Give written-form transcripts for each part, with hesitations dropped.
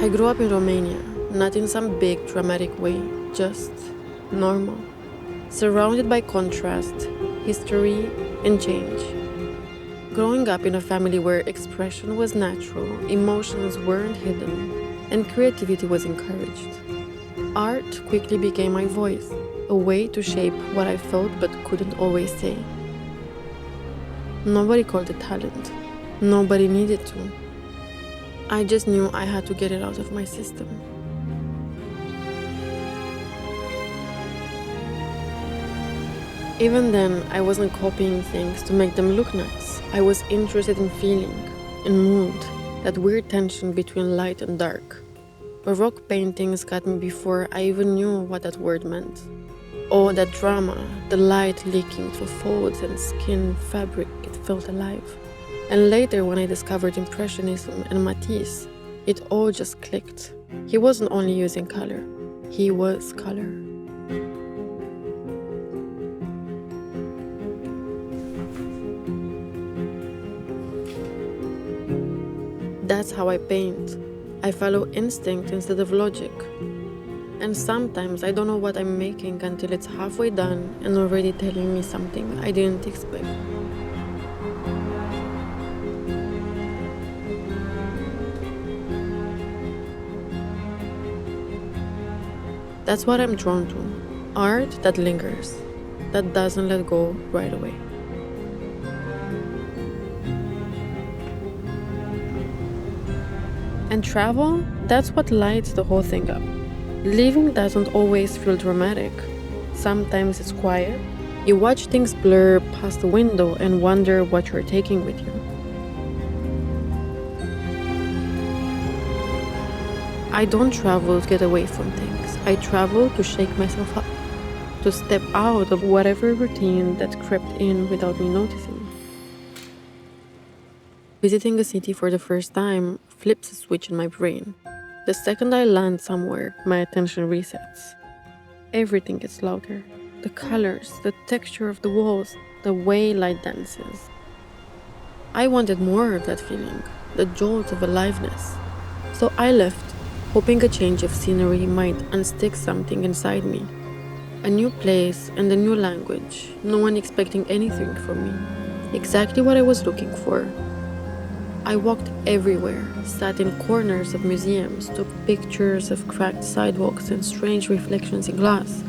I grew up in Romania, not in some big dramatic way, just normal, surrounded by contrast, history, and change. Growing up in a family where expression was natural, emotions weren't hidden, and creativity was encouraged. Art quickly became my voice, a way to shape what I felt but couldn't always say. Nobody called it talent. Nobody needed to. I just knew I had to get it out of my system. Even then, I wasn't copying things to make them look nice. I was interested in feeling, in mood, that weird tension between light and dark. Baroque paintings got me before I even knew what that word meant. Oh, that drama, the light leaking through folds and skin fabric, it felt alive. And later, when I discovered Impressionism and Matisse, it all just clicked. He wasn't only using color, he was color. That's how I paint. I follow instinct instead of logic. And sometimes I don't know what I'm making until it's halfway done and already telling me something I didn't expect. That's what I'm drawn to. Art that lingers, that doesn't let go right away. And travel, that's what lights the whole thing up. Living doesn't always feel dramatic. Sometimes it's quiet. You watch things blur past the window and wonder what you're taking with you. I don't travel to get away from things. I travel to shake myself up, to step out of whatever routine that crept in without me noticing. Visiting a city for the first time flips a switch in my brain. The second I land somewhere, my attention resets. Everything gets louder. The colors, the texture of the walls, the way light dances. I wanted more of that feeling, the jolt of aliveness. So I left, hoping a change of scenery might unstick something inside me. A new place and a new language, no one expecting anything from me. Exactly what I was looking for. I walked everywhere, sat in corners of museums, took pictures of cracked sidewalks and strange reflections in glass.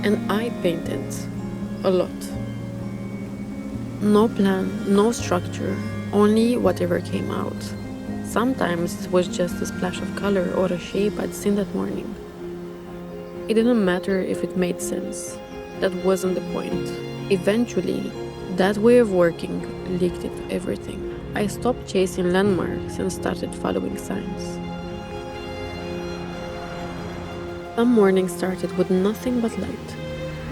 And I painted. A lot. No plan, no structure, only whatever came out. Sometimes it was just a splash of color or a shape I'd seen that morning. It didn't matter if it made sense. That wasn't the point. Eventually, that way of working leaked into everything. I stopped chasing landmarks and started following signs. Some mornings started with nothing but light.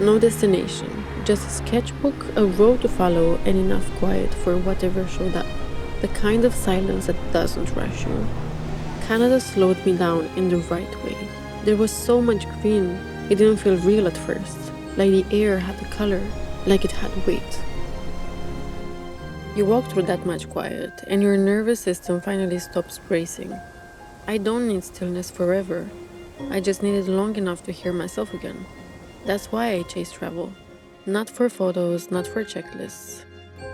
No destination, just a sketchbook, a road to follow, and enough quiet for whatever showed up. The kind of silence that doesn't rush you. Canada slowed me down in the right way. There was so much green, it didn't feel real at first. Like the air had a color, like it had weight. You walk through that much quiet, and your nervous system finally stops racing. I don't need stillness forever. I just need it long enough to hear myself again. That's why I chase travel. Not for photos, not for checklists,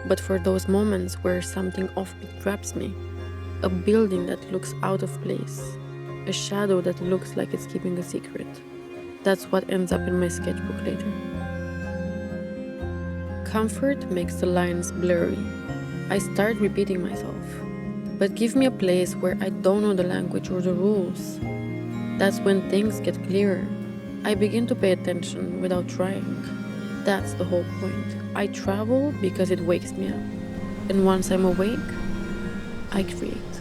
but for those moments where something offbeat grabs me. A building that looks out of place. A shadow that looks like it's keeping a secret. That's what ends up in my sketchbook later. Comfort makes the lines blurry. I start repeating myself. But give me a place where I don't know the language or the rules. That's when things get clearer. I begin to pay attention without trying. That's the whole point. I travel because it wakes me up. And once I'm awake, I create.